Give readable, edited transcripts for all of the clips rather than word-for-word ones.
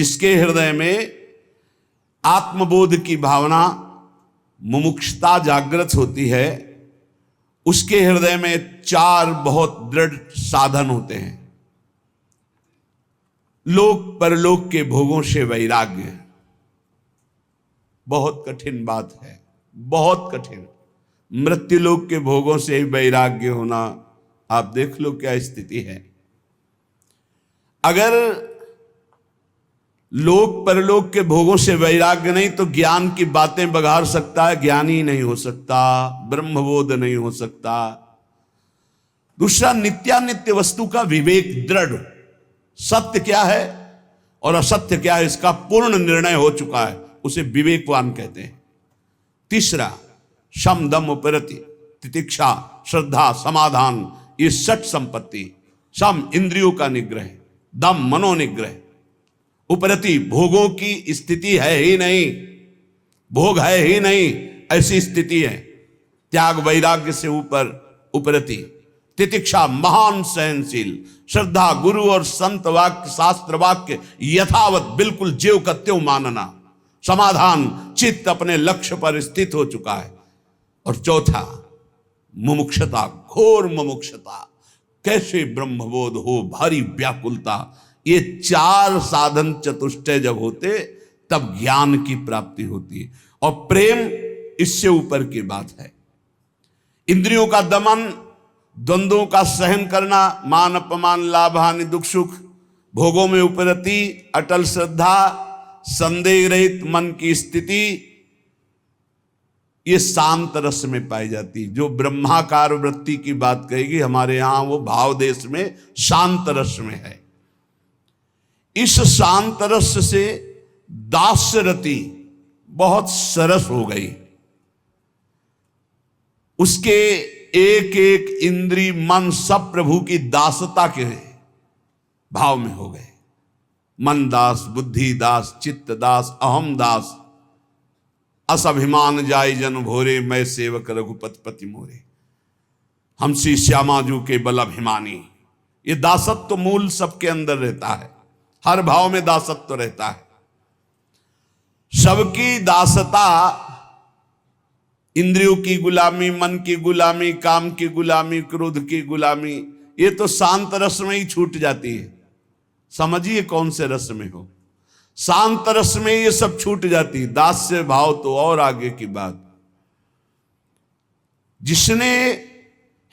जिसके हृदय में आत्मबोध की भावना, मुमुक्षुता जागृत होती है, उसके हृदय में 4 बहुत दृढ़ साधन होते हैं। लोक परलोक के भोगों से वैराग्य। बहुत कठिन बात है, बहुत कठिन। मृत्युलोक के भोगों से ही वैराग्य होना, आप देख लो क्या स्थिति है। अगर लोक परलोक के भोगों से वैराग्य नहीं तो ज्ञान की बातें बघार सकता है, ज्ञानी नहीं हो सकता, ब्रह्मबोध नहीं हो सकता। दूसरा, नित्यानित्य वस्तु का विवेक दृढ़, सत्य क्या है और असत्य क्या है इसका पूर्ण निर्णय हो चुका है, उसे विवेकवान कहते हैं। तीसरा, शम दम उपरति, तितिक्षा, श्रद्धा, समाधान, ये 6 संपत्ति। शम इंद्रियों का निग्रह, दम मनोनिग्रह, उपरति भोगों की स्थिति है ही नहीं, भोग है ही नहीं, ऐसी स्थिति है, त्याग वैराग्य से ऊपर उपरति। तितिक्षा महान सहनशील, श्रद्धा गुरु और संत वाक्य शास्त्र वाक्य यथावत बिल्कुल ज्यों का त्यों मानना, समाधान चित्त अपने लक्ष्य पर स्थित हो चुका है। और चौथा, मुमुक्षता, घोर मुमुक्षता, कैसे ब्रह्मबोध हो, भारी व्याकुलता। ये 4 साधन चतुष्टय जब होते तब ज्ञान की प्राप्ति होती है। और प्रेम इससे ऊपर की बात है। इंद्रियों का दमन, द्वंद्वों का सहन करना, मान अपमान लाभ हानि दुख सुख, भोगों में उपरति, अटल श्रद्धा, संदेह रहित मन की स्थिति, ये शांत रस में पाई जाती। जो ब्रह्माकार वृत्ति की बात कहेगी हमारे यहां, वो भाव देश में शांत रस में है। इस शांत रस से दास्य रति बहुत सरस हो गई। उसके एक एक इंद्री मन सब प्रभु की दासता के भाव में हो गए। मन दास, बुद्धि दास, चित्त दास, अहम दास, असभिमान जाय जन भोरे, मैं सेवक रघुपति पति मोरे, हम श्री श्यामाजू के बल अभिमानी। ये दासत्व मूल सबके अंदर रहता है, हर भाव में दासत्व रहता है। सबकी दासता, इंद्रियों की गुलामी, मन की गुलामी, काम की गुलामी, क्रोध की गुलामी, ये तो शांत रस में ही छूट जाती है। समझिए कौन से रस में हो, शांत रस में ये सब छूट जाती। दास्य भाव तो और आगे की बात। जिसने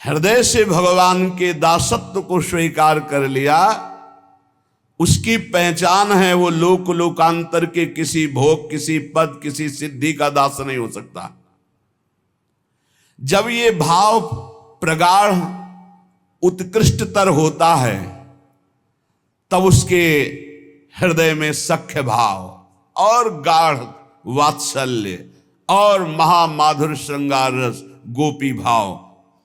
हृदय से भगवान के दासत्व को स्वीकार कर लिया, उसकी पहचान है वो लोक लोकांतर के किसी भोग, किसी पद, किसी सिद्धि का दास नहीं हो सकता। जब ये भाव प्रगाढ़ उत्कृष्टतर होता है तब उसके हृदय में सख्य भाव और गाढ़ वात्सल्य और महामाधुर श्रृंगार रस, गोपी भाव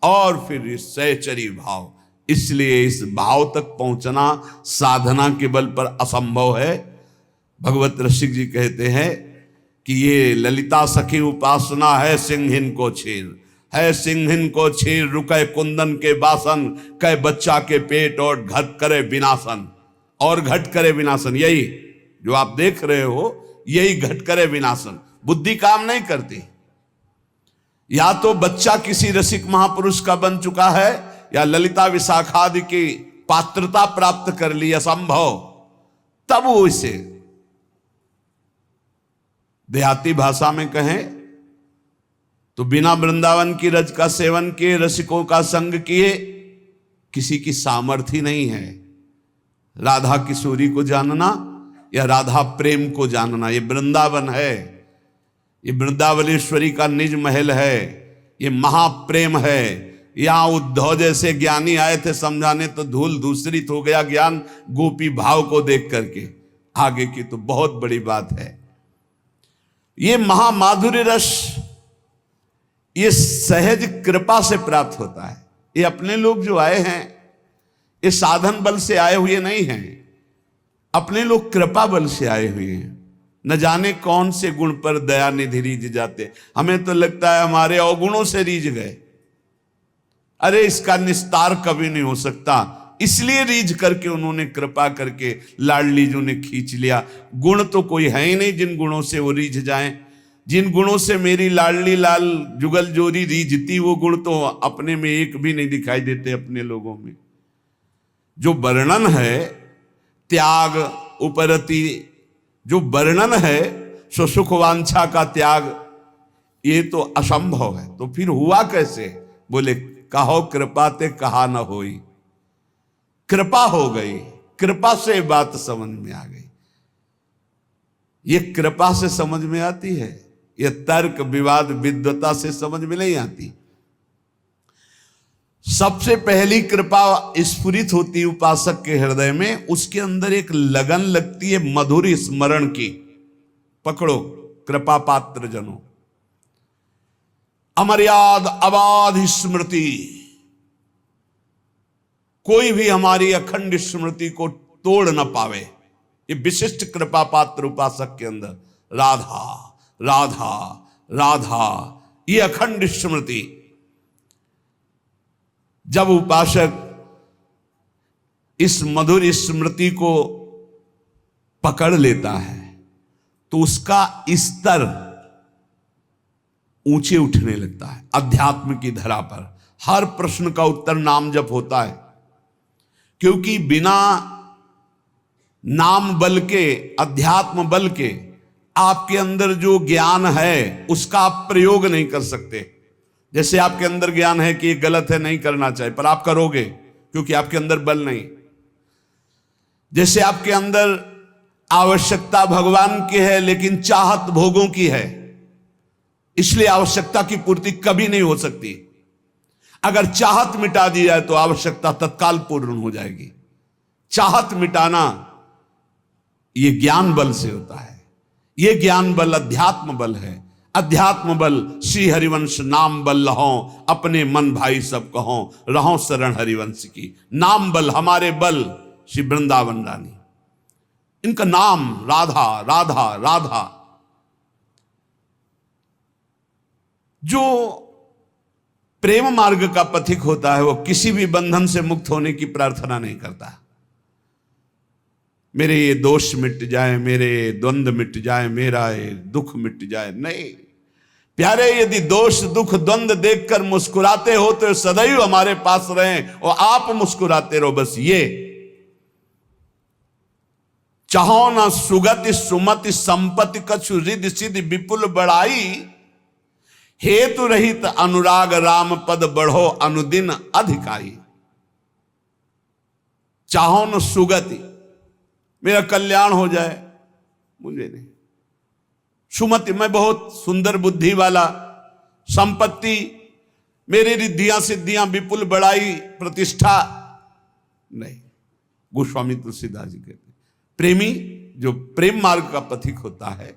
और फिर सहचरी भाव। इसलिए इस भाव तक पहुंचना साधना के बल पर असंभव है। भगवत रसिक जी कहते हैं कि ये ललिता सखी उपासना है सिंहिन को छीर, है सिंहिन को छीर, रुके कुंदन के बासन, कह बच्चा के पेट और घट करे विनाशन। और घट करे विनाशन, यही जो आप देख रहे हो, यही घट करे विनाशन। बुद्धि काम नहीं करती। या तो बच्चा किसी रसिक महापुरुष का बन चुका है या ललिता विशाखादि की पात्रता प्राप्त कर ली, असंभव, तब वो इसे देहाती भाषा में कहें तो बिना वृंदावन की रज का सेवन किए, रसिकों का संग किए, किसी की सामर्थ्य नहीं है राधा किशोरी को जानना या राधा प्रेम को जानना। ये वृंदावन है, ये वृंदावनेश्वरी का निज महल है, ये महाप्रेम है। यहां उद्धव जैसे ज्ञानी आए थे समझाने तो धूल दूसरित हो गया ज्ञान गोपी भाव को देख करके। आगे की तो बहुत बड़ी बात है। ये महामाधुर्य रस ये सहज कृपा से प्राप्त होता है। ये अपने लोग जो आए हैं ये साधन बल से आए हुए नहीं हैं, अपने लोग कृपा बल से आए हुए हैं। न जाने कौन से गुण पर दया निधि रीझ जाते। हमें तो लगता है हमारे अवगुणों से रीझ गए। अरे इसका निस्तार कभी नहीं हो सकता। इसलिए रीझ करके उन्होंने कृपा करके लाडली जी ने खींच लिया। गुण तो कोई है ही नहीं जिन गुणों से वो रीझ जाएं। जिन गुणों से मेरी लाडली लाल जुगल जोरी रीझती, वो गुण तो अपने में एक भी नहीं दिखाई देते अपने लोगों में। जो वर्णन है त्याग उपरति, जो वर्णन है सो सुख वांछा का त्याग, ये तो असंभव है। तो फिर हुआ कैसे? बोले कहो कृपा ते कहा न होई। कृपा हो गई, कृपा से बात समझ में आ गई। ये कृपा से समझ में आती है, ये तर्क विवाद विद्वता से समझ में नहीं आती। सबसे पहली कृपा स्फुरित होती है उपासक के हृदय में, उसके अंदर एक लगन लगती है मधुर स्मरण की। पकड़ो कृपा पात्र जनों, अमर्याद अबाध स्मृति, कोई भी हमारी अखंड स्मृति को तोड़ न पावे। ये विशिष्ट कृपा पात्र उपासक के अंदर राधा राधा राधा, ये अखंड स्मृति। जब उपासक इस मधुर स्मृति को पकड़ लेता है तो उसका स्तर ऊंचे उठने लगता है अध्यात्म की धरा पर। हर प्रश्न का उत्तर नाम जप होता है, क्योंकि बिना नाम बल के, अध्यात्म बल के आपके अंदर जो ज्ञान है उसका आप प्रयोग नहीं कर सकते। जैसे आपके अंदर ज्ञान है कि ये गलत है, नहीं करना चाहिए, पर आप करोगे क्योंकि आपके अंदर बल नहीं। जैसे आपके अंदर आवश्यकता भगवान की है लेकिन चाहत भोगों की है, इसलिए आवश्यकता की पूर्ति कभी नहीं हो सकती। अगर चाहत मिटा दी जाए तो आवश्यकता तत्काल पूर्ण हो जाएगी। चाहत मिटाना ये ज्ञान बल से होता है। ये ज्ञान बल अध्यात्म बल है। अध्यात्म बल श्री हरिवंश नाम बल लहो, अपने मन भाई सब कहो, रहो शरण हरिवंश की। नाम बल हमारे बल श्री वृंदावन रानी, इनका नाम राधा राधा राधा। जो प्रेम मार्ग का पथिक होता है वो किसी भी बंधन से मुक्त होने की प्रार्थना नहीं करता। मेरे ये दोष मिट जाए, मेरे द्वंद्व मिट जाए, मेरा ये दुख मिट जाए, नहीं प्यारे। यदि दोष दुख द्वंद्व देखकर मुस्कुराते हो तो सदैव हमारे पास रहें और आप मुस्कुराते रहो। बस ये चाहो ना सुगति सुमति संपत्ति कछु रिद्धि सिद्धि विपुल बढ़ाई, हेतु रहित अनुराग राम पद बढ़ो अनुदिन अधिकाई। चाहो न सुगति, मेरा कल्याण हो जाए, मुझे नहीं। सुमति, मैं बहुत सुंदर बुद्धि वाला, संपत्ति, मेरी रिद्धियां सिद्धियां विपुल बढ़ाई, प्रतिष्ठा, नहीं। गोस्वामी तुलसीदास जी कहते प्रेमी जो प्रेम मार्ग का पथिक होता है